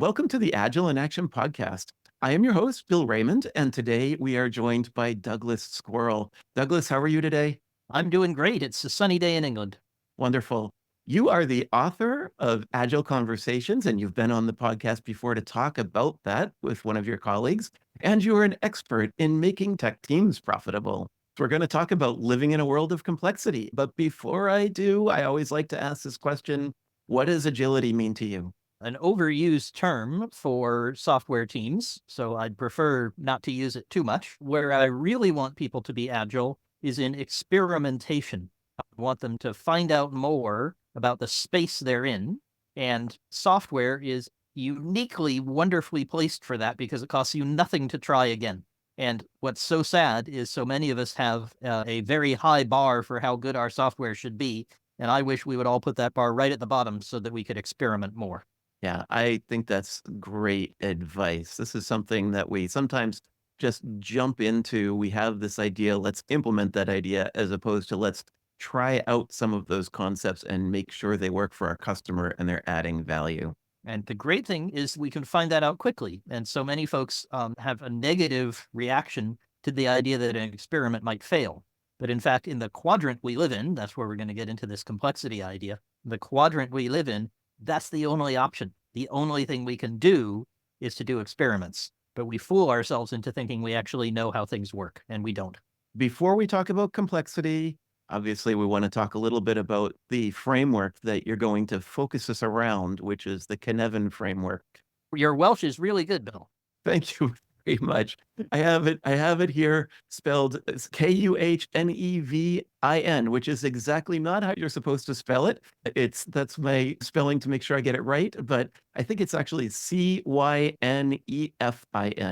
Welcome to the Agile in Action podcast. I am your host, Bill Raymond, and today we are joined by Douglas Squirrel. Douglas, how are you today? I'm doing great. It's a sunny day in England. Wonderful. You are the author of Agile Conversations, and you've been on the podcast before to talk about that with one of your colleagues. And you are an expert in making tech teams profitable. So we're going to talk about living in a world of complexity. But before I do, I always like to ask this question: what does agility mean to you? An overused term for software teams, so I'd prefer not to use it too much. Where I really want people to be agile is in experimentation. I want them to find out more about the space they're in, and software is uniquely, wonderfully placed for that because it costs you nothing to try again. And what's so sad is so many of us have a very high bar for how good our software should be, and I wish we would all put that bar right at the bottom so that we could experiment more. Yeah, I think that's great advice. This is something that we sometimes just jump into. We have this idea, let's implement that idea, as opposed to let's try out some of those concepts and make sure they work for our customer and they're adding value. And the great thing is we can find that out quickly. And so many folks have a negative reaction to the idea that an experiment might fail. But in fact, in the quadrant we live in, that's where we're going to get into this complexity idea. The quadrant we live in, that's the only option. The only thing we can do is to do experiments. But we fool ourselves into thinking we actually know how things work, and we don't. Before we talk about complexity, obviously we want to talk a little bit about the framework that you're going to focus us around, which is the Cynefin framework. Your Welsh is really good, Bill. Thank you very much. I have it here spelled as Kuhnevin, which is exactly not how you're supposed to spell it. That's my spelling to make sure I get it right, but I think it's actually Cynefin.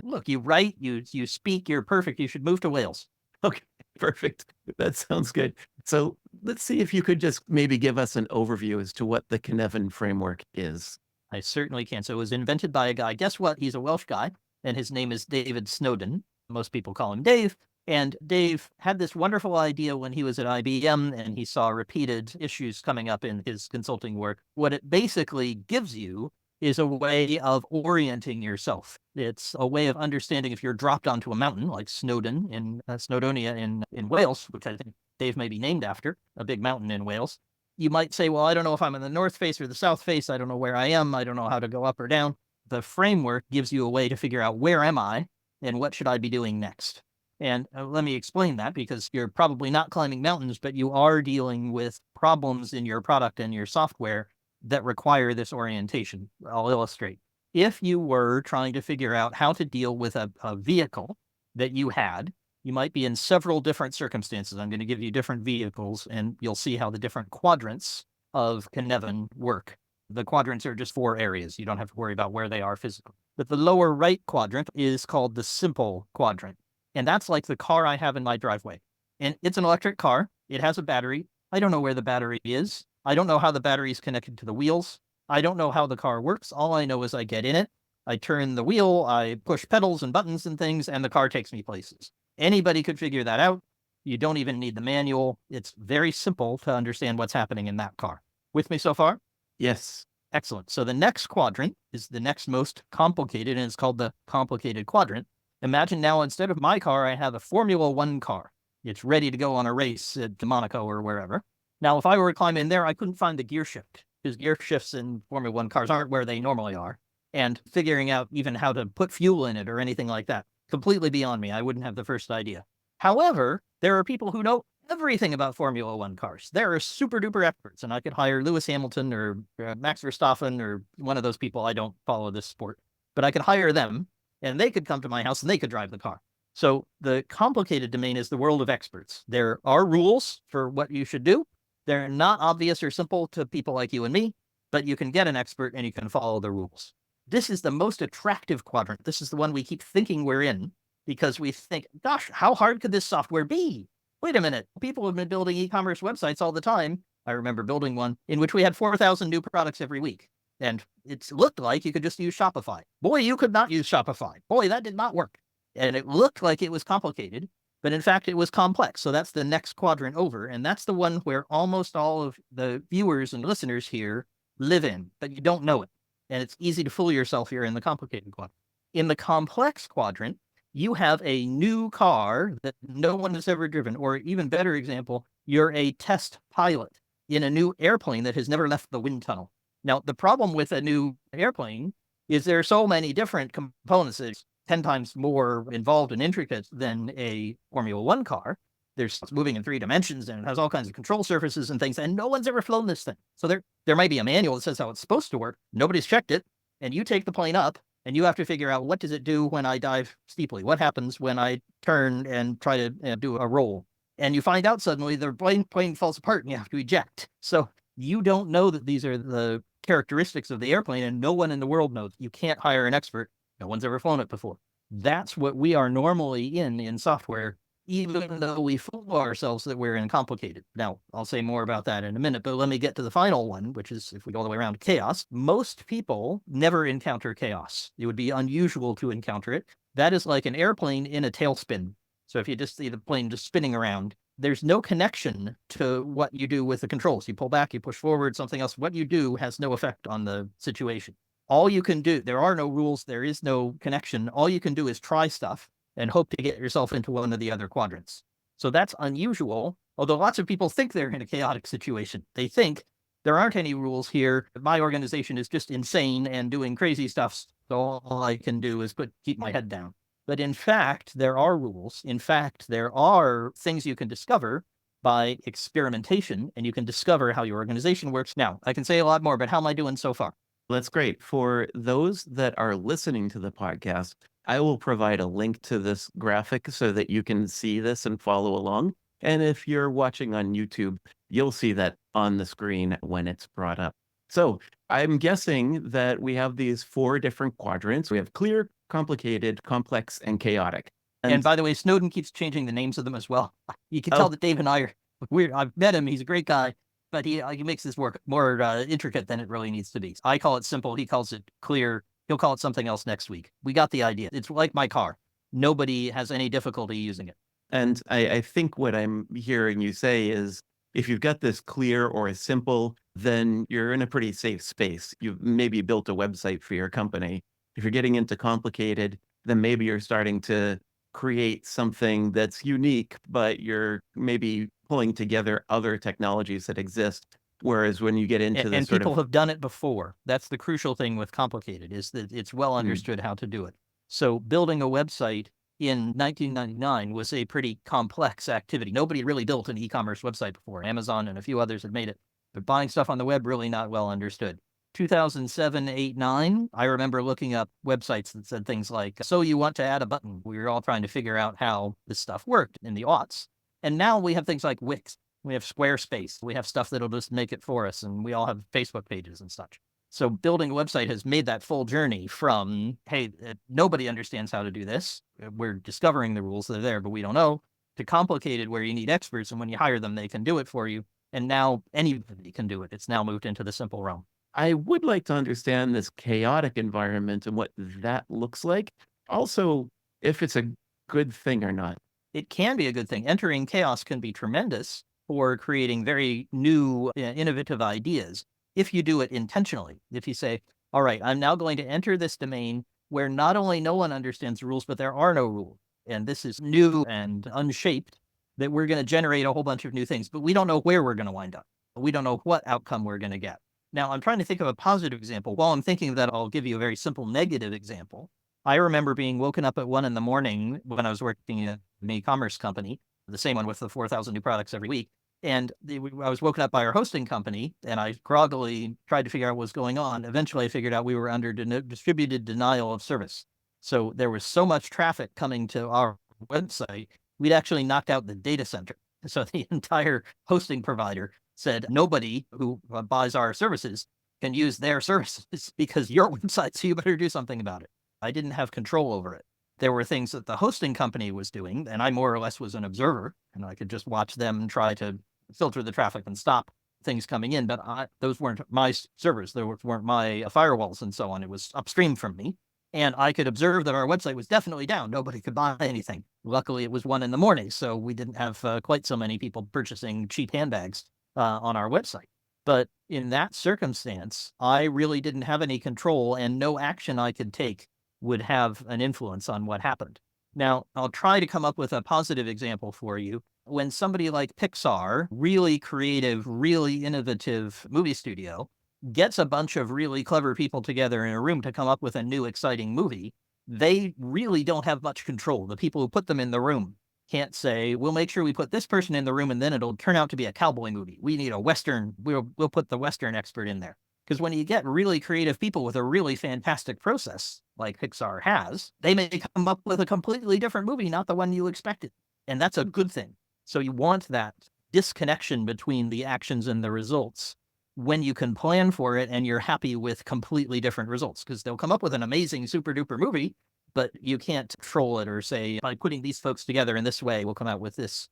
Look, you write, you speak, you're perfect. You should move to Wales. Okay, perfect. That sounds good. So let's see if you could just maybe give us an overview as to what the Cynefin framework is. I certainly can. So it was invented by a guy. Guess what? He's a Welsh guy, and his name is David Snowden. Most people call him Dave. And Dave had this wonderful idea when he was at IBM and he saw repeated issues coming up in his consulting work. What it basically gives you is a way of orienting yourself. It's a way of understanding if you're dropped onto a mountain like Snowdon in Snowdonia in Wales, which I think Dave may be named after, a big mountain in Wales. You might say, well, I don't know if I'm in the north face or the south face. I don't know where I am. I don't know how to go up or down. The framework gives you a way to figure out where am I and what should I be doing next. And let me explain that, because you're probably not climbing mountains, but you are dealing with problems in your product and your software that require this orientation. I'll illustrate. If you were trying to figure out how to deal with a vehicle that you had, you might be in several different circumstances. I'm going to give you different vehicles, and you'll see how the different quadrants of Cynefin work. The quadrants are just 4 areas. You don't have to worry about where they are physically. But the lower right quadrant is called the simple quadrant. And that's like the car I have in my driveway. And it's an electric car. It has a battery. I don't know where the battery is. I don't know how the battery is connected to the wheels. I don't know how the car works. All I know is I get in it. I turn the wheel. I push pedals and buttons and things, and the car takes me places. Anybody could figure that out. You don't even need the manual. It's very simple to understand what's happening in that car. With me so far? Yes. Excellent. So the next quadrant is the next most complicated, and it's called the complicated quadrant. Imagine now, instead of my car, I have a Formula One car. It's ready to go on a race at Monaco or wherever. Now, if I were to climb in there, I couldn't find the gear shift, because gear shifts in Formula One cars aren't where they normally are. And figuring out even how to put fuel in it or anything like that, completely beyond me. I wouldn't have the first idea. However, there are people who know everything about Formula One cars. They're super duper experts, and I could hire Lewis Hamilton or Max Verstappen or one of those people. I don't follow this sport, but I could hire them, and they could come to my house and they could drive the car. So the complicated domain is the world of experts. There are rules for what you should do. They're not obvious or simple to people like you and me, but you can get an expert and you can follow the rules. This is the most attractive quadrant. This is the one we keep thinking we're in, because we think, gosh, how hard could this software be? Wait a minute. People have been building e-commerce websites all the time. I remember building one in which we had 4,000 new products every week. And it looked like you could just use Shopify. Boy, you could not use Shopify. Boy, that did not work. And it looked like it was complicated, but in fact, it was complex. So that's the next quadrant over. And that's the one where almost all of the viewers and listeners here live in, but you don't know it. And it's easy to fool yourself here in the complicated quadrant. In the complex quadrant, you have a new car that no one has ever driven, or even better example, you're a test pilot in a new airplane that has never left the wind tunnel. Now, the problem with a new airplane is there are so many different components. It's 10 times more involved and intricate than a Formula One car. There's moving in 3 dimensions and it has all kinds of control surfaces and things, and no one's ever flown this thing. So there might be a manual that says how it's supposed to work. Nobody's checked it, and you take the plane up, and you have to figure out, what does it do when I dive steeply? What happens when I turn and try to do a roll? And you find out suddenly the plane falls apart and you have to eject. So you don't know that these are the characteristics of the airplane, and no one in the world knows. You can't hire an expert. No one's ever flown it before. That's what we are normally in software, even though we fool ourselves that we're in complicated. Now, I'll say more about that in a minute, but let me get to the final one, which is, if we go all the way around, chaos. Most people never encounter chaos. It would be unusual to encounter it. That is like an airplane in a tailspin. So if you just see the plane just spinning around, there's no connection to what you do with the controls. You pull back, you push forward, something else. What you do has no effect on the situation. All you can do, there are no rules, there is no connection. All you can do is try stuff and hope to get yourself into one of the other quadrants. So that's unusual, although lots of people think they're in a chaotic situation. They think there aren't any rules here. My organization is just insane and doing crazy stuff, so all I can do is keep my head down. But in fact, there are rules. In fact, there are things you can discover by experimentation, and you can discover how your organization works. Now, I can say a lot more, but how am I doing so far? That's great. For those that are listening to the podcast, I will provide a link to this graphic so that you can see this and follow along. And if you're watching on YouTube, you'll see that on the screen when it's brought up. So I'm guessing that we have these 4 different quadrants. We have clear, complicated, complex, and chaotic. And by the way, Snowden keeps changing the names of them as well. You can tell that Dave and I are weird. I've met him. He's a great guy, but he makes this work more intricate than it really needs to be. I call it simple. He calls it clear. He'll call it something else next week. We got the idea. It's like my car. Nobody has any difficulty using it. And I think what I'm hearing you say is, if you've got this clear or simple, then you're in a pretty safe space. You've maybe built a website for your company. If you're getting into complicated, then maybe you're starting to create something that's unique, but you're maybe pulling together other technologies that exist. Whereas when you get into and people have done it before. That's the crucial thing with complicated, is that it's well understood how to do it. So building a website in 1999 was a pretty complex activity. Nobody really built an e-commerce website before. Amazon and a few others had made it, but buying stuff on the web, really not well understood. 2007, 8, 9, I remember looking up websites that said things like, so you want to add a button. We were all trying to figure out how this stuff worked in the aughts. And now we have things like Wix. We have Squarespace. We have stuff that'll just make it for us. And we all have Facebook pages and such. So building a website has made that full journey from, hey, nobody understands how to do this. We're discovering the rules that are there, but we don't know, to complicated, where you need experts. And when you hire them, they can do it for you. And now anybody can do it. It's now moved into the simple realm. I would like to understand this chaotic environment and what that looks like. Also, if it's a good thing or not. It can be a good thing. Entering chaos can be tremendous for creating very new, innovative ideas if you do it intentionally. If you say, all right, I'm now going to enter this domain where not only no one understands the rules, but there are no rules. And this is new and unshaped, that we're going to generate a whole bunch of new things, but we don't know where we're going to wind up. We don't know what outcome we're going to get. Now, I'm trying to think of a positive example. While I'm thinking of that, I'll give you a very simple negative example. I remember being woken up at 1 a.m. when I was working in an e-commerce company, the same one with the 4,000 new products every week. And I was woken up by our hosting company, and I groggily tried to figure out what was going on. Eventually, I figured out we were under distributed denial of service. So there was so much traffic coming to our website, we'd actually knocked out the data center. So the entire hosting provider said, nobody who buys our services can use their services because your website, so you better do something about it. I didn't have control over it. There were things that the hosting company was doing, and I more or less was an observer, and I could just watch them try to filter the traffic and stop things coming in. But those weren't my servers. Those weren't my firewalls and so on. It was upstream from me. And I could observe that our website was definitely down. Nobody could buy anything. Luckily, it was 1 a.m, so we didn't have quite so many people purchasing cheap handbags on our website. But in that circumstance, I really didn't have any control, and no action I could take would have an influence on what happened. Now, I'll try to come up with a positive example for you. When somebody like Pixar, really creative, really innovative movie studio, gets a bunch of really clever people together in a room to come up with a new exciting movie, they really don't have much control. The people who put them in the room can't say, we'll make sure we put this person in the room and then it'll turn out to be a cowboy movie. We need a Western, we'll put the Western expert in there. Because when you get really creative people with a really fantastic process, like Pixar has, they may come up with a completely different movie, not the one you expected. And that's a good thing. So you want that disconnection between the actions and the results when you can plan for it and you're happy with completely different results, because they'll come up with an amazing super duper movie, but you can't control it or say, by putting these folks together in this way, we'll come out with this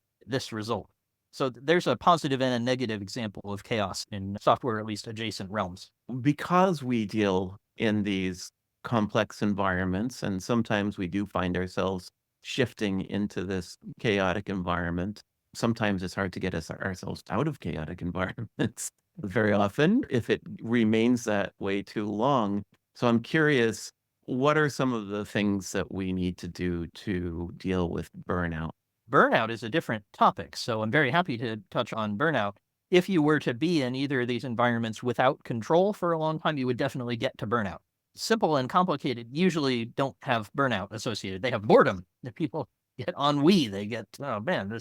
result. So there's a positive and a negative example of chaos in software, at least adjacent realms. Because we deal in these complex environments, and sometimes we do find ourselves shifting into this chaotic environment. Sometimes it's hard to get ourselves out of chaotic environments very often if it remains that way too long. So I'm curious, what are some of the things that we need to do to deal with burnout? Burnout is a different topic, so I'm very happy to touch on burnout. If you were to be in either of these environments without control for a long time, you would definitely get to burnout. Simple and complicated usually don't have burnout associated. They have boredom. The people get ennui. They get, oh man,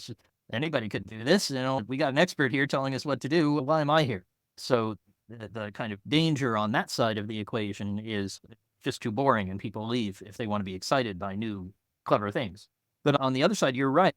anybody could do this. We got an expert here telling us what to do. Why am I here? So the kind of danger on that side of the equation is just too boring, and people leave if they want to be excited by new, clever things. But on the other side, you're right.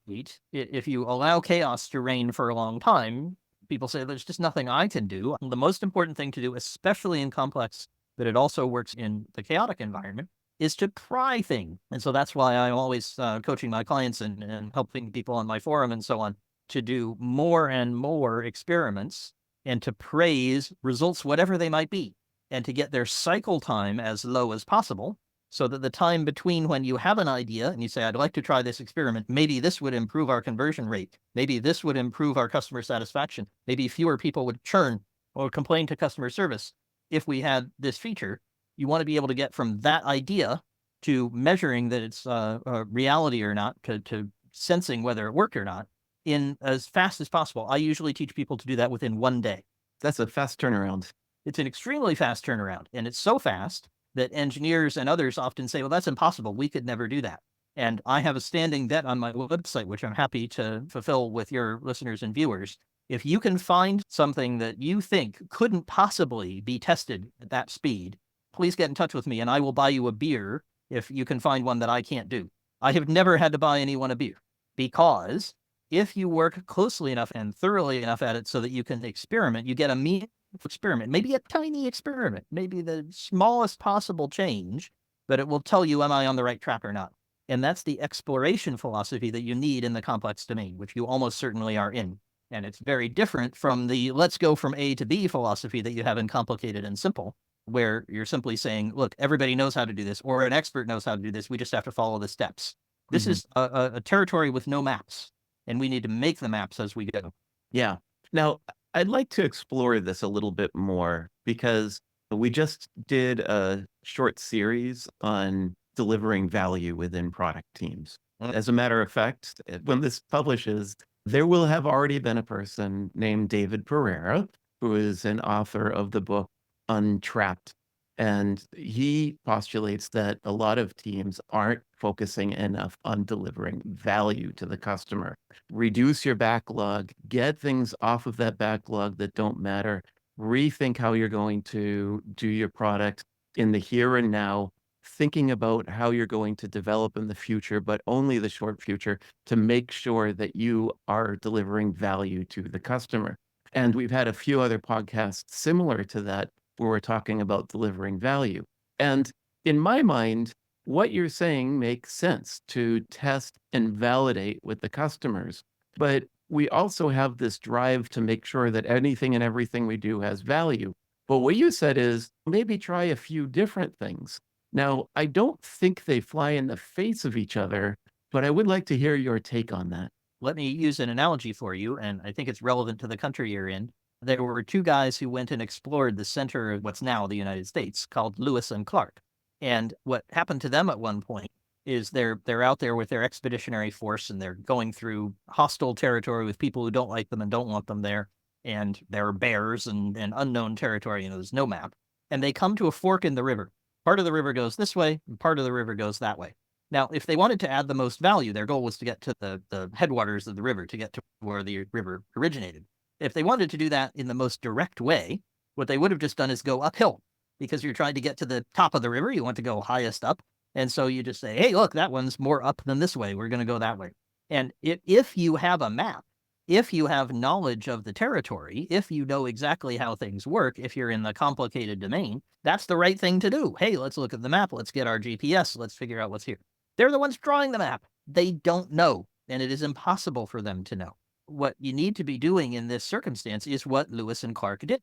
If you allow chaos to reign for a long time, people say there's just nothing I can do. The most important thing to do, especially in complex, but it also works in the chaotic environment, is to try things. And so that's why I'm always coaching my clients and helping people on my forum and so on to do more and more experiments and to praise results, whatever they might be, and to get their cycle time as low as possible, so that the time between when you have an idea and you say, I'd like to try this experiment, maybe this would improve our conversion rate, maybe this would improve our customer satisfaction, maybe fewer people would churn or complain to customer service if we had this feature. You want to be able to get from that idea to measuring that it's a reality or not, to sensing whether it worked or not, in as fast as possible. I usually teach people to do that within 1 day. That's a fast turnaround. It's an extremely fast turnaround, and it's so fast that engineers and others often say, well, that's impossible. We could never do that. And I have a standing bet on my website, which I'm happy to fulfill with your listeners and viewers. If you can find something that you think couldn't possibly be tested at that speed, please get in touch with me and I will buy you a beer if you can find one that I can't do. I have never had to buy anyone a beer, because if you work closely enough and thoroughly enough at it so that you can experiment, you get a meaningful experiment, maybe a tiny experiment, maybe the smallest possible change, but it will tell you, am I on the right track or not? And that's the exploration philosophy that you need in the complex domain, which you almost certainly are in. And it's very different from the let's go from A to B philosophy that you have in complicated and simple, where you're simply saying, look, everybody knows how to do this, or an expert knows how to do this. We just have to follow the steps. This is a territory with no maps, and we need to make the maps as we go. Yeah. Now, I'd like to explore this a little bit more, because we just did a short series on delivering value within product teams. As a matter of fact, when this publishes, there will have already been a person named David Pereira, who is an author of the book Untrapped. And he postulates that a lot of teams aren't focusing enough on delivering value to the customer. Reduce your backlog, get things off of that backlog that don't matter, rethink how you're going to do your product in the here and now, thinking about how you're going to develop in the future, but only the short future, to make sure that you are delivering value to the customer. And we've had a few other podcasts similar to that, where we're talking about delivering value. And in my mind, what you're saying makes sense, to test and validate with the customers. But we also have this drive to make sure that anything and everything we do has value. But what you said is maybe try a few different things. Now, I don't think they fly in the face of each other, but I would like to hear your take on that. Let me use an analogy for you, and I think it's relevant to the country you're in. There were two guys who went and explored the center of what's now the United States, called Lewis and Clark. And what happened to them at one point is they're out there with their expeditionary force, and they're going through hostile territory with people who don't like them and don't want them there. And there are bears and unknown territory, there's no map. And they come to a fork in the river. Part of the river goes this way, and part of the river goes that way. Now, if they wanted to add the most value, their goal was to get to the headwaters of the river, to get to where the river originated. If they wanted to do that in the most direct way, what they would have just done is go uphill, because you're trying to get to the top of the river. You want to go highest up. And so you just say, hey, look, that one's more up than this way. We're going to go that way. And if you have a map, if you have knowledge of the territory, if you know exactly how things work, if you're in the complicated domain, that's the right thing to do. Hey, let's look at the map. Let's get our GPS. Let's figure out what's here. They're the ones drawing the map. They don't know, and it is impossible for them to know. What you need to be doing in this circumstance is what Lewis and Clark did,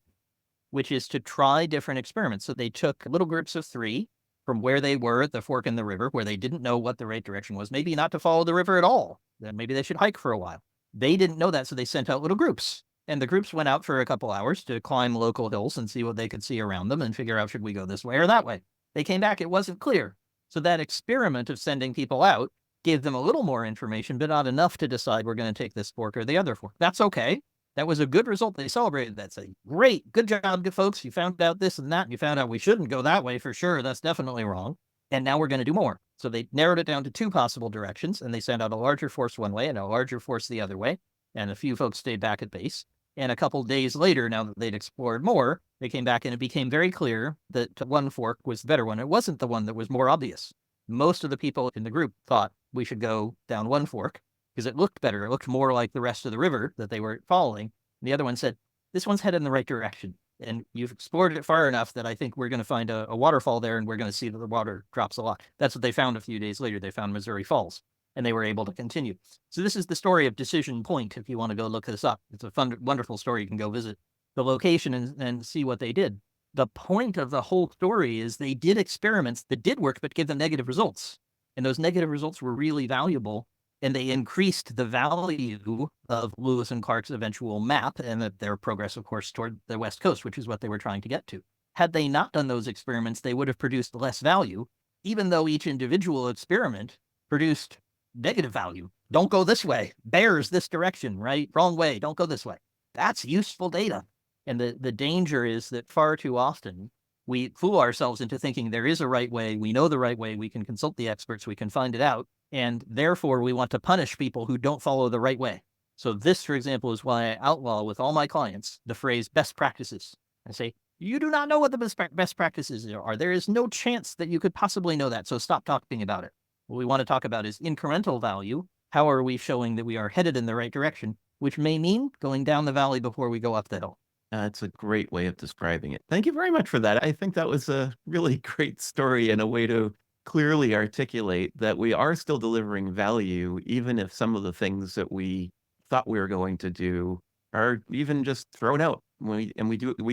which is to try different experiments. So they took little groups of 3 from where they were at the fork in the river, where they didn't know what the right direction was, maybe not to follow the river at all. Then maybe they should hike for a while. They didn't know that, so they sent out little groups. And the groups went out for a couple hours to climb local hills and see what they could see around them and figure out, should we go this way or that way? They came back, it wasn't clear. So that experiment of sending people out gave them a little more information, but not enough to decide, we're going to take this fork or the other fork. That's okay. That was a good result. They celebrated that, saying, great, good job, good folks. You found out this and that, and you found out we shouldn't go that way for sure. That's definitely wrong. And now we're going to do more. So they narrowed it down to 2 possible directions, and they sent out a larger force one way and a larger force the other way. And a few folks stayed back at base. And a couple days later, now that they'd explored more, they came back and it became very clear that one fork was the better one. It wasn't the one that was more obvious. Most of the people in the group thought we should go down one fork because it looked better. It looked more like the rest of the river that they were following. And the other one said, this one's headed in the right direction. And you've explored it far enough that I think we're going to find a waterfall there, and we're going to see that the water drops a lot. That's what they found a few days later. They found Missouri Falls, and they were able to continue. So this is the story of Decision Point, if you want to go look this up. It's a fun, wonderful story. You can go visit the location and see what they did. The point of the whole story is they did experiments that did work, but gave them negative results. And those negative results were really valuable, and they increased the value of Lewis and Clark's eventual map and their progress, of course, toward the West Coast, which is what they were trying to get to. Had they not done those experiments, they would have produced less value, even though each individual experiment produced negative value. Don't go this way. Bears this direction, right? Wrong way. Don't go this way. That's useful data. And the danger is that far too often we fool ourselves into thinking there is a right way. We know the right way. We can consult the experts. We can find it out. And therefore, we want to punish people who don't follow the right way. So this, for example, is why I outlaw with all my clients the phrase best practices. I say, you do not know what the best practices are. There is no chance that you could possibly know that. So stop talking about it. What we want to talk about is incremental value. How are we showing that we are headed in the right direction, which may mean going down the valley before we go up the hill. That's a great way of describing it. Thank you very much for that. I think that was a really great story and a way to clearly articulate that we are still delivering value, even if some of the things that we thought we were going to do are even just thrown out we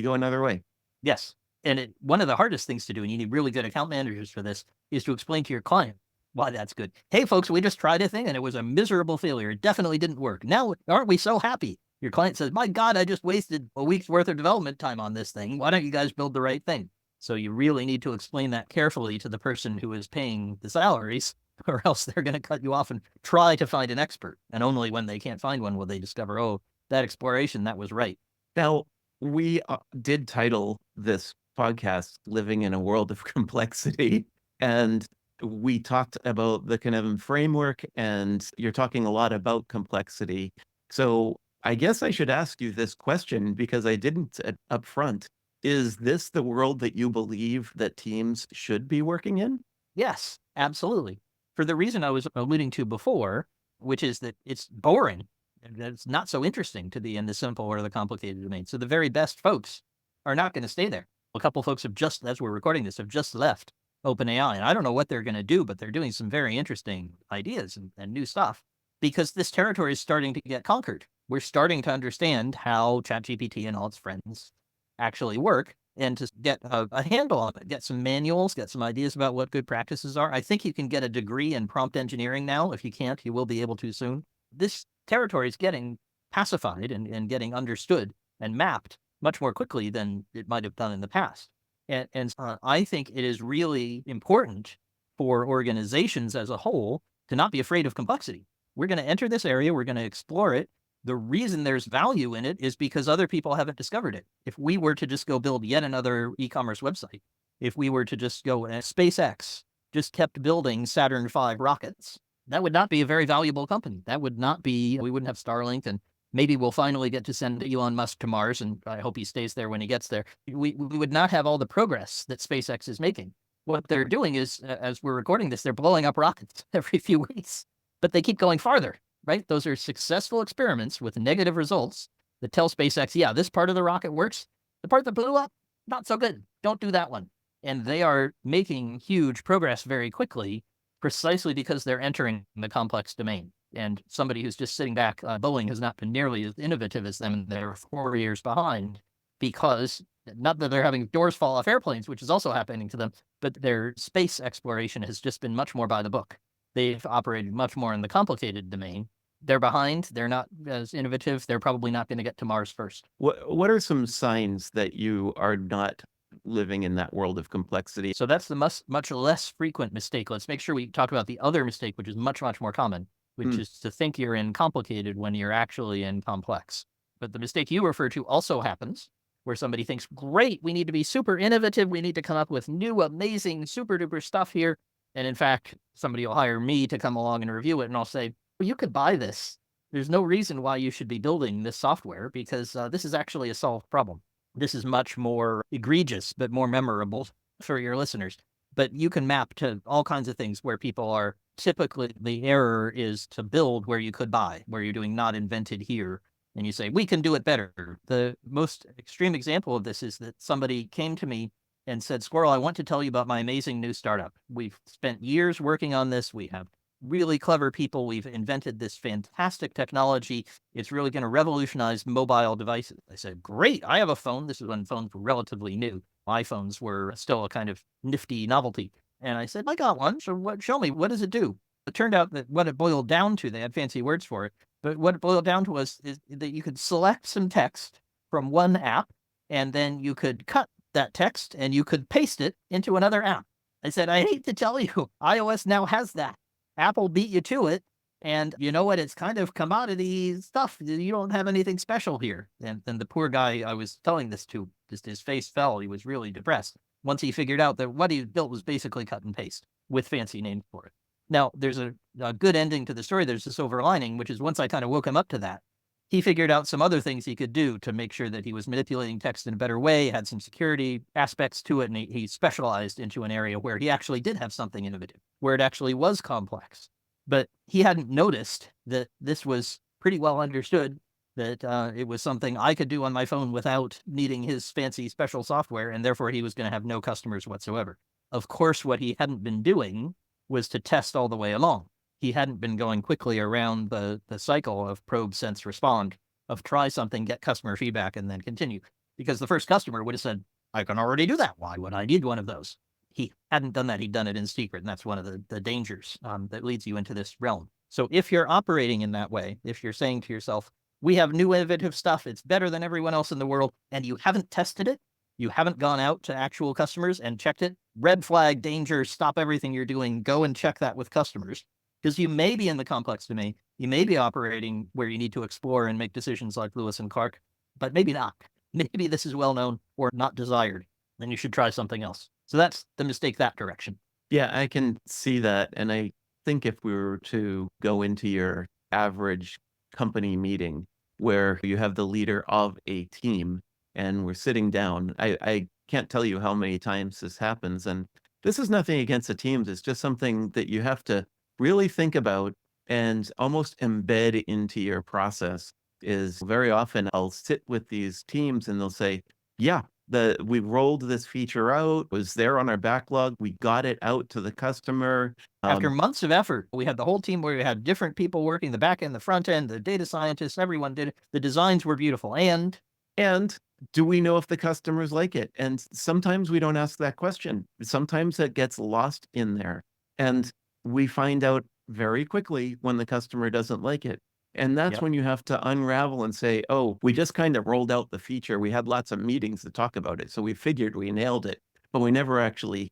go another way. Yes. And one of the hardest things to do, and you need really good account managers for this, is to explain to your client why that's good. Hey, folks, we just tried a thing and it was a miserable failure. It definitely didn't work. Now, aren't we so happy? Your client says, my God, I just wasted a week's worth of development time on this thing. Why don't you guys build the right thing? So you really need to explain that carefully to the person who is paying the salaries, or else they're going to cut you off and try to find an expert. And only when they can't find one will they discover, oh, that exploration, that was right. Now, we did title this podcast Living in a World of Complexity. And we talked about the Cynefin framework, and you're talking a lot about complexity. So I guess I should ask you this question because I didn't up front. Is this the world that you believe that teams should be working in? Yes, absolutely. For the reason I was alluding to before, which is that it's boring. It's not so interesting to be in the simple or the complicated domain. So the very best folks are not going to stay there. A couple folks have just, as we're recording this, have just left OpenAI. And I don't know what they're going to do, but they're doing some very interesting ideas and new stuff because this territory is starting to get conquered. We're starting to understand how ChatGPT and all its friends actually work, and to get a handle on it, get some manuals, get some ideas about what good practices are. I think you can get a degree in prompt engineering now. If you can't, you will be able to soon. This territory is getting pacified and getting understood. and mapped much more quickly than it might have done in the past. And I think it is really important for organizations as a whole to not be afraid of complexity. We're going to enter this area, we're going to explore it. The reason there's value in it is because other people haven't discovered it. If we were to just go build yet another e-commerce website, if we were to just go, SpaceX just kept building Saturn V rockets, that would not be a very valuable company. That would not be, we wouldn't have Starlink, and maybe we'll finally get to send Elon Musk to Mars, and I hope he stays there when he gets there. We would not have all the progress that SpaceX is making. What they're doing is, as we're recording this, they're blowing up rockets every few weeks, but they keep going farther, right? Those are successful experiments with negative results that tell SpaceX, yeah, this part of the rocket works. The part that blew up, not so good. Don't do that one. And they are making huge progress very quickly, precisely because they're entering the complex domain. And somebody who's just sitting back, Boeing has not been nearly as innovative as them. They're 4 years behind because, not that they're having doors fall off airplanes, which is also happening to them, but their space exploration has just been much more by the book. They've operated much more in the complicated domain. They're behind. They're not as innovative. They're probably not going to get to Mars first. What are some signs that you are not living in that world of complexity? So that's the much less frequent mistake. Let's make sure we talk about the other mistake, which is much more common, which is to think you're in complicated when you're actually in complex. But the mistake you refer to also happens where somebody thinks, great, we need to be super innovative. We need to come up with new, amazing, super duper stuff here. And in fact, somebody will hire me to come along and review it. And I'll say, well, you could buy this. There's no reason why you should be building this software because this is actually a solved problem. This is much more egregious, but more memorable for your listeners. But you can map to all kinds of things where people are typically, the error is to build where you could buy, where you're doing not invented here. And you say, we can do it better. The most extreme example of this is that somebody came to me and said, Squirrel, I want to tell you about my amazing new startup. We've spent years working on this. We have really clever people. We've invented this fantastic technology. It's really going to revolutionize mobile devices. I said, great, I have a phone. This is when phones were relatively new. iPhones were still a kind of nifty novelty. And I said, I got one. So show me, what does it do? It turned out that what it boiled down to, they had fancy words for it, but what it boiled down to was is that you could select some text from one app, and then you could cut that text and you could paste it into another app. I said, I hate to tell you, iOS now has that. Apple beat you to it. And you know what? It's kind of commodity stuff. You don't have anything special here. And then the poor guy I was telling this to, just his face fell. He was really depressed once he figured out that what he built was basically cut and paste with fancy names for it. Now, there's a good ending to the story. There's a silver lining, which is once I kind of woke him up to that, he figured out some other things he could do to make sure that he was manipulating text in a better way, had some security aspects to it, and he specialized into an area where he actually did have something innovative, where it actually was complex. But he hadn't noticed that this was pretty well understood, that it was something I could do on my phone without needing his fancy special software, and therefore he was going to have no customers whatsoever. Of course, what he hadn't been doing was to test all the way along. He hadn't been going quickly around the cycle of probe, sense, respond, of try something, get customer feedback, and then continue. Because the first customer would have said, I can already do that. Why would I need one of those? He hadn't done that. He'd done it in secret. And that's one of the dangers that leads you into this realm. So if you're operating in that way, if you're saying to yourself, we have new innovative stuff, it's better than everyone else in the world, and you haven't tested it, you haven't gone out to actual customers and checked it, red flag, danger, stop everything you're doing, go and check that with customers. Because you may be in the complex domain, you may be operating where you need to explore and make decisions like Lewis and Clark, but maybe not. Maybe this is well known or not desired. Then you should try something else. So that's the mistake, that direction. Yeah, I can see that. And I think if we were to go into your average company meeting where you have the leader of a team and we're sitting down, I can't tell you how many times this happens. And this is nothing against the teams. It's just something that you have to really think about and almost embed into your process. Is very often I'll sit with these teams and they'll say, yeah, we rolled this feature out, was there on our backlog, we got it out to the customer. After months of effort, we had the whole team where we had different people working the back end, the front end, the data scientists, everyone did it. The designs were beautiful. And do we know if the customers like it? And sometimes we don't ask that question. Sometimes it gets lost in there. And we find out very quickly when the customer doesn't like it. And that's Yep. when you have to unravel and say, oh, we just kind of rolled out the feature. We had lots of meetings to talk about it. So we figured we nailed it, but we never actually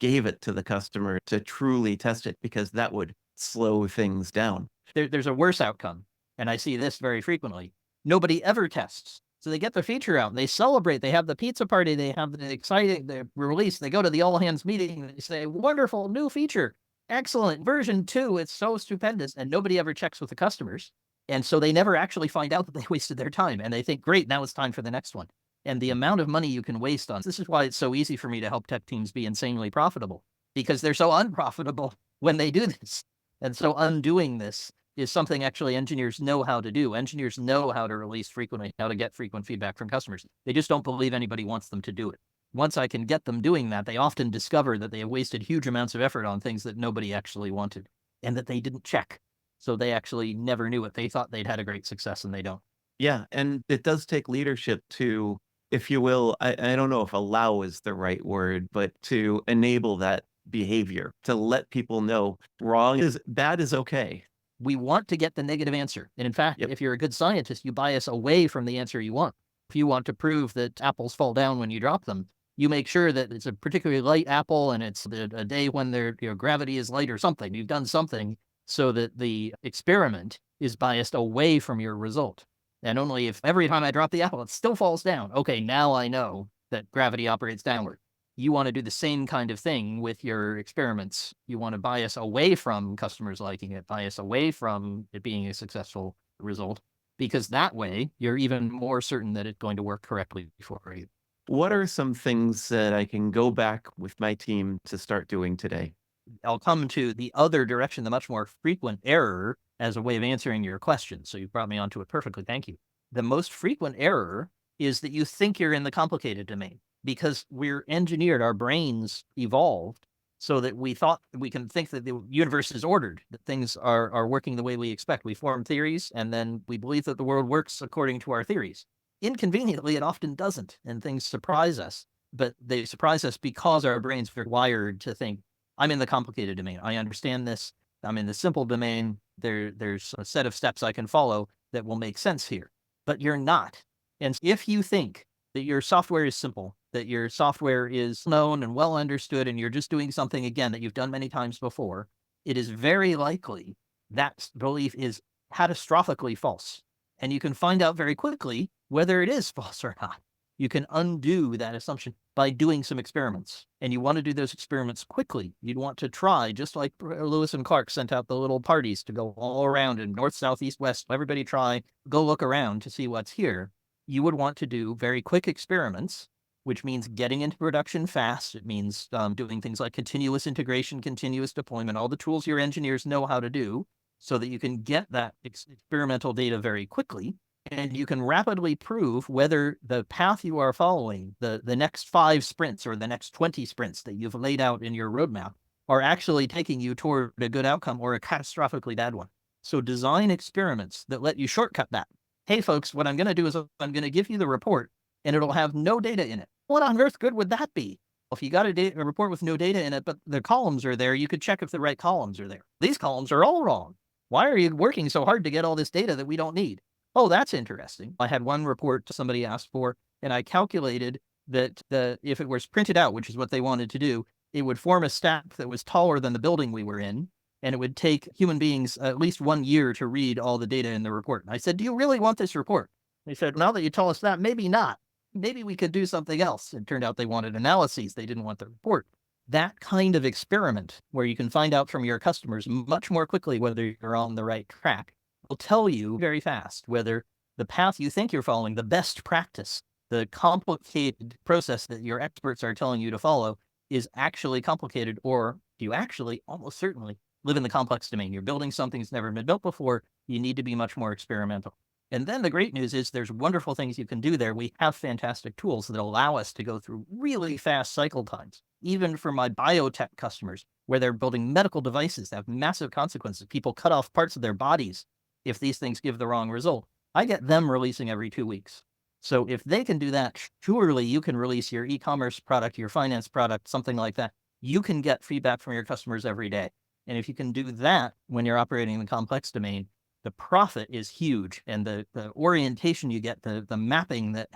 gave it to the customer to truly test it because that would slow things down. There's a worse outcome, and I see this very frequently. Nobody ever tests. So they get the feature out, they celebrate, they have the pizza party, they have the exciting the release, they go to the all hands meeting, they say, wonderful new feature, excellent version 2, it's so stupendous, and nobody ever checks with the customers. And so they never actually find out that they wasted their time, and they think, great, now it's time for the next one. And the amount of money you can waste on this is why it's so easy for me to help tech teams be insanely profitable, because they're so unprofitable when they do this. And so undoing this is something actually engineers know how to do. Engineers know how to release frequently, how to get frequent feedback from customers. They just don't believe anybody wants them to do it. Once I can get them doing that, they often discover that they have wasted huge amounts of effort on things that nobody actually wanted and that they didn't check. So they actually never knew it. They thought they'd had a great success and they don't. Yeah. And it does take leadership to, if you will, I don't know if allow is the right word, but to enable that behavior, to let people know wrong is bad is okay. We want to get the negative answer. And in fact, Yep. if you're a good scientist, you bias away from the answer you want. If you want to prove that apples fall down when you drop them, you make sure that it's a particularly light apple and it's a day when your gravity is light or something. You've done something so that the experiment is biased away from your result. And only if every time I drop the apple, it still falls down. Okay, now I know that gravity operates downward. You want to do the same kind of thing with your experiments. You want to bias away from customers liking it, bias away from it being a successful result, because that way you're even more certain that it's going to work correctly for you. What are some things that I can go back with my team to start doing today? I'll come to the other direction, the much more frequent error as a way of answering your question. So you brought me onto it perfectly. Thank you. The most frequent error is that you think you're in the complicated domain because we're engineered, our brains evolved so that we thought we can think that the universe is ordered, that things are working the way we expect. We form theories and then we believe that the world works according to our theories. Inconveniently, it often doesn't, and things surprise us, but they surprise us because our brains are wired to think, I'm in the complicated domain. I understand this. I'm in the simple domain. There's a set of steps I can follow that will make sense here. But you're not. And if you think that your software is simple, that your software is known and well understood, and you're just doing something again that you've done many times before, it is very likely that belief is catastrophically false. And you can find out very quickly whether it is false or not. You can undo that assumption by doing some experiments. And you want to do those experiments quickly. You'd want to try, just like Lewis and Clark sent out the little parties to go all around in north, south, east, west. Everybody try, go look around to see what's here. You would want to do very quick experiments, which means getting into production fast. It means doing things like continuous integration, continuous deployment, all the tools your engineers know how to do so that you can get that experimental data very quickly. And you can rapidly prove whether the path you are following, the next 5 sprints or the next 20 sprints that you've laid out in your roadmap, are actually taking you toward a good outcome or a catastrophically bad one. So design experiments that let you shortcut that. Hey, folks, what I'm going to do is I'm going to give you the report, and it'll have no data in it. What on earth good would that be? If you got a report with no data in it, but the columns are there, you could check if the right columns are there. These columns are all wrong. Why are you working so hard to get all this data that we don't need? Oh, that's interesting. I had one report somebody asked for, and I calculated that if it was printed out, which is what they wanted to do, it would form a stack that was taller than the building we were in, and it would take human beings at least 1 year to read all the data in the report. And I said, do you really want this report? They said, now that you tell us that, maybe not. Maybe we could do something else. It turned out they wanted analyses. They didn't want the report. That kind of experiment where you can find out from your customers much more quickly whether you're on the right track will tell you very fast whether the path you think you're following, the best practice, the complicated process that your experts are telling you to follow is actually complicated, or you actually almost certainly live in the complex domain. You're building something that's never been built before. You need to be much more experimental. And then the great news is there's wonderful things you can do there. We have fantastic tools that allow us to go through really fast cycle times, even for my biotech customers, where they're building medical devices that have massive consequences. People cut off parts of their bodies if these things give the wrong result. I get them releasing every 2 weeks. So if they can do that, surely you can release your e-commerce product, your finance product, something like that. You can get feedback from your customers every day. And if you can do that when you're operating in the complex domain, the profit is huge, and the orientation you get, the mapping that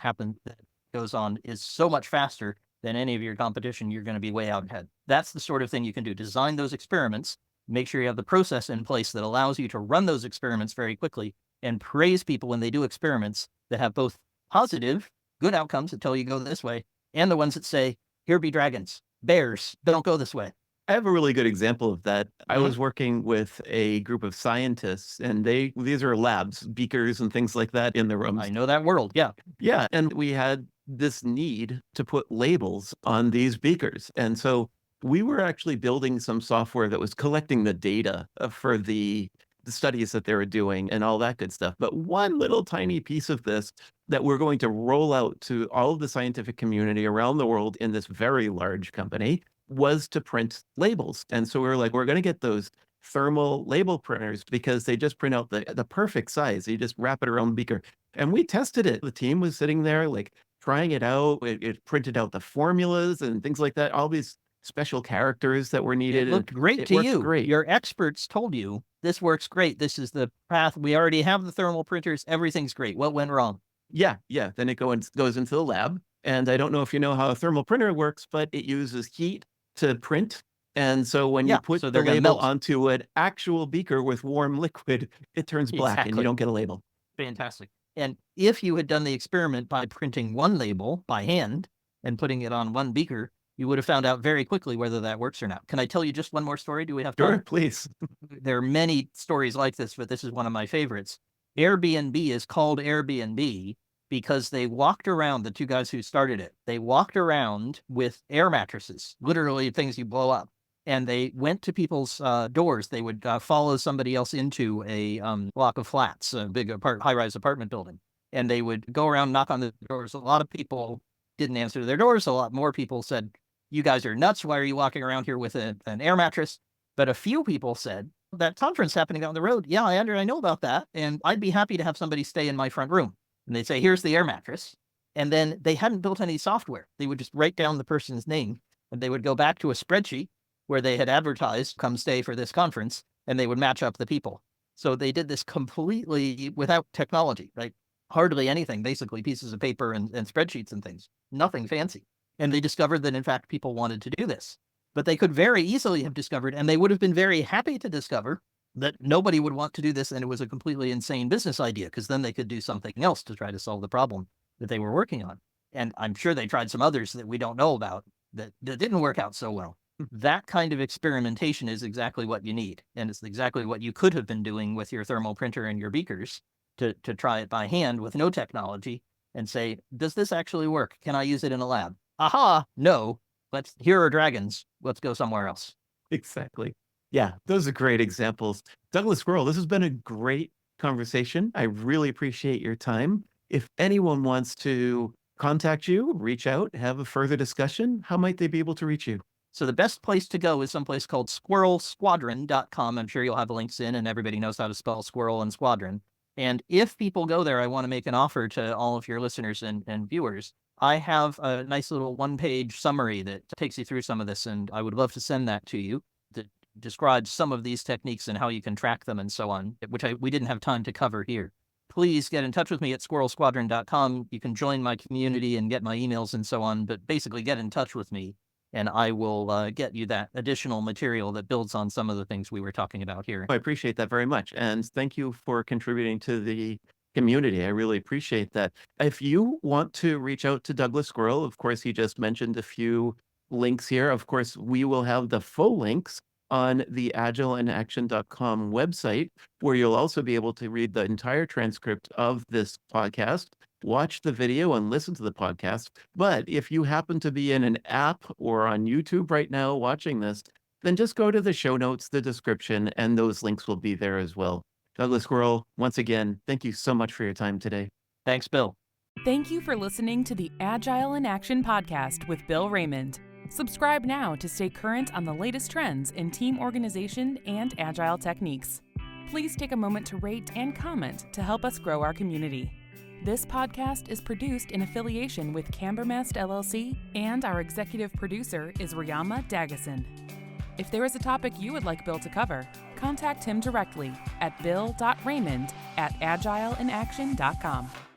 goes on is so much faster than any of your competition. You're going to be way out ahead. That's the sort of thing you can do. Design those experiments, make sure you have the process in place that allows you to run those experiments very quickly, and praise people when they do experiments that have both positive, good outcomes that tell you go this way, and the ones that say, here be dragons, bears, don't go this way. I have a really good example of that. I Mhm. was working with a group of scientists, and these are labs, beakers and things like that in the rooms. I know that world. Yeah. Yeah, and we had this need to put labels on these beakers. And so we were actually building some software that was collecting the data for the studies that they were doing and all that good stuff. But one little tiny piece of this that we're going to roll out to all of the scientific community around the world in this very large company was to print labels. And so we were like, we're going to get those thermal label printers because they just print out the perfect size. You just wrap it around the beaker. And we tested it. The team was sitting there like trying it out. It printed out the formulas and things like that, all these special characters that were needed. It looked great it to worked you. great. Your experts told you this works great. This is the path. We already have the thermal printers. Everything's great. What went wrong? Yeah. Then it goes into the lab. And I don't know if you know how a thermal printer works, but it uses heat to print. And so when you Yeah, put so the they're gonna label melt. onto an actual beaker with warm liquid, it turns black and you Exactly. don't get a label. Fantastic. And if you had done the experiment by printing one label by hand and putting it on one beaker, you would have found out very quickly whether that works or not. Can I tell you just one more story? Do we have time? Sure, please. There are many stories like this, but this is one of my favorites. Airbnb is called Airbnb because they walked around, the two guys who started it, they walked around with air mattresses, literally things you blow up. And they went to people's doors. They would follow somebody else into a block of flats, a big high-rise apartment building. And they would go around, knock on the doors. A lot of people didn't answer their doors. A lot more people said, you guys are nuts. Why are you walking around here with an air mattress? But a few people said, that conference happening down the road, yeah, I know about that. And I'd be happy to have somebody stay in my front room. And they'd say, here's the air mattress. And then they hadn't built any software. They would just write down the person's name, and they would go back to a spreadsheet where they had advertised, come stay for this conference, and they would match up the people. So they did this completely without technology, right? Hardly anything, basically pieces of paper and spreadsheets and things, nothing fancy. And they discovered that, in fact, people wanted to do this. But they could very easily have discovered, and they would have been very happy to discover, that nobody would want to do this, and it was a completely insane business idea, because then they could do something else to try to solve the problem that they were working on. And I'm sure they tried some others that we don't know about that didn't work out so well. That kind of experimentation is exactly what you need. And it's exactly what you could have been doing with your thermal printer and your beakers to try it by hand with no technology and say, does this actually work? Can I use it in a lab? Aha, no. Here are dragons. Let's go somewhere else. Exactly. Yeah, those are great examples. Douglas Squirrel, this has been a great conversation. I really appreciate your time. If anyone wants to contact you, reach out, have a further discussion, how might they be able to reach you? So the best place to go is someplace called squirrelsquadron.com. I'm sure you'll have links in, and everybody knows how to spell squirrel and squadron. And if people go there, I want to make an offer to all of your listeners and viewers. I have a nice little one-page summary that takes you through some of this, and I would love to send that to you that describes some of these techniques and how you can track them and so on, which we didn't have time to cover here. Please get in touch with me at squirrelsquadron.com. You can join my community and get my emails and so on, but basically get in touch with me, and I will get you that additional material that builds on some of the things we were talking about here. I appreciate that very much. And thank you for contributing to the community. I really appreciate that. If you want to reach out to Douglas Squirrel, of course, he just mentioned a few links here. Of course, we will have the full links on the agileinaction.com website, where you'll also be able to read the entire transcript of this podcast, watch the video, and listen to the podcast. But if you happen to be in an app or on YouTube right now watching this, then just go to the show notes, the description, and those links will be there as well. Douglas Squirrel, once again, thank you so much for your time today. Thanks, Bill. Thank you for listening to the Agile in Action podcast with Bill Raymond. Subscribe now to stay current on the latest trends in team organization and agile techniques. Please take a moment to rate and comment to help us grow our community. This podcast is produced in affiliation with Cambermast LLC, and our executive producer is Riyama Dagason. If there is a topic you would like Bill to cover, contact him directly at bill.raymond@agileinaction.com.